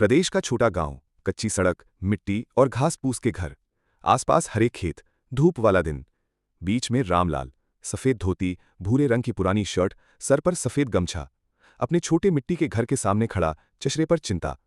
प्रदेश का छोटा गांव, कच्ची सड़क, मिट्टी और घास फूस के घर, आसपास हरे खेत, धूप वाला दिन। बीच में रामलाल, सफेद धोती, भूरे रंग की पुरानी शर्ट, सर पर सफेद गमछा, अपने छोटे मिट्टी के घर के सामने खड़ा, चेहरे पर चिंता।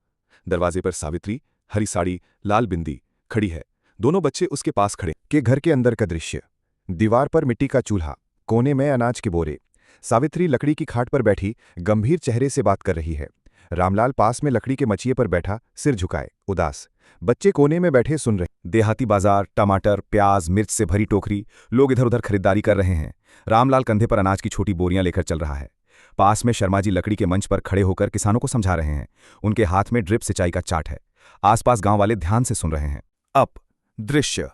दरवाजे पर सावित्री, हरी साड़ी, लाल बिंदी, खड़ी है। दोनों बच्चे उसके पास खड़े। के घर के अंदर का दृश्य। दीवार पर मिट्टी का चूल्हा, कोने में अनाज के बोरे। सावित्री लकड़ी की खाट पर बैठी गंभीर चेहरे से बात कर रही है। रामलाल पास में लकड़ी के मचिए पर बैठा, सिर झुकाए, उदास। बच्चे कोने में बैठे सुन रहे। देहाती बाजार, टमाटर, प्याज, मिर्च से भरी टोकरी, लोग इधर उधर खरीदारी कर रहे हैं। रामलाल कंधे पर अनाज की छोटी बोरियां लेकर चल रहा है। पास में शर्मा जी लकड़ी के मंच पर खड़े होकर किसानों को समझा रहे हैं। उनके हाथ में ड्रिप सिंचाई का चार्ट है। आसपास गांव वाले ध्यान से सुन रहे हैं। अब दृश्य।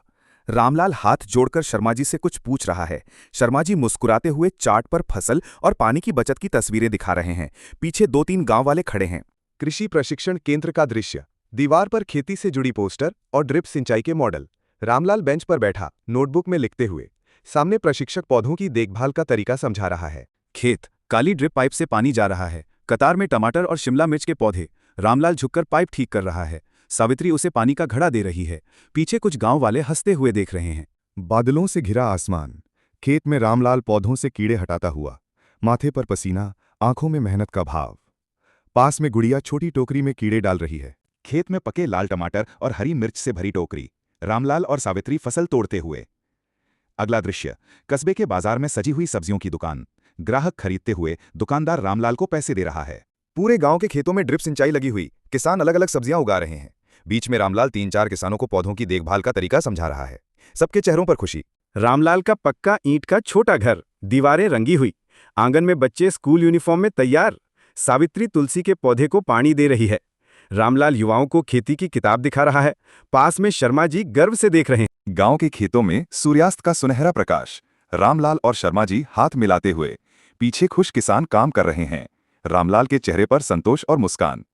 रामलाल हाथ जोड़कर शर्मा जी से कुछ पूछ रहा है। शर्मा जी मुस्कुराते हुए चार्ट पर फसल और पानी की बचत की तस्वीरें दिखा रहे हैं। पीछे 2-3 गांव वाले खड़े हैं। कृषि प्रशिक्षण केंद्र का दृश्य। दीवार पर खेती से जुड़ी पोस्टर और ड्रिप सिंचाई के मॉडल। रामलाल बेंच पर बैठा, नोटबुक में लिखते हुए। सामने प्रशिक्षक पौधों की देखभाल का तरीका समझा रहा है। खेत, काली ड्रिप पाइप से पानी जा रहा है। कतार में टमाटर और शिमला मिर्च के पौधे। रामलाल झुककर पाइप ठीक कर रहा है। सावित्री उसे पानी का घड़ा दे रही है। पीछे कुछ गांव वाले हंसते हुए देख रहे हैं। बादलों से घिरा आसमान। खेत में रामलाल पौधों से कीड़े हटाता हुआ, माथे पर पसीना, आंखों में मेहनत का भाव। पास में गुड़िया छोटी टोकरी में कीड़े डाल रही है। खेत में पके लाल टमाटर और हरी मिर्च से भरी टोकरी। रामलाल और सावित्री फसल तोड़ते हुए। अगला दृश्य। कस्बे के बाजार में सजी हुई सब्जियों की दुकान। ग्राहक खरीदते हुए दुकानदार रामलाल को पैसे दे रहा है। पूरे गांव के खेतों में ड्रिप सिंचाई लगी हुई, किसान अलग अलग सब्जियां उगा रहे हैं। बीच में रामलाल 3-4 किसानों को पौधों की देखभाल का तरीका समझा रहा है। सबके चेहरों पर खुशी। रामलाल का पक्का ईंट का छोटा घर, दीवारें रंगी हुई। आंगन में बच्चे स्कूल यूनिफॉर्म में तैयार। सावित्री तुलसी के पौधे को पानी दे रही है। रामलाल युवाओं को खेती की किताब दिखा रहा है। पास में शर्मा जी गर्व से देख रहे हैं। गांव के खेतों में सूर्यास्त का सुनहरा प्रकाश। रामलाल और शर्मा जी हाथ मिलाते हुए। पीछे खुश किसान काम कर रहे हैं। रामलाल के चेहरे पर संतोष और मुस्कान।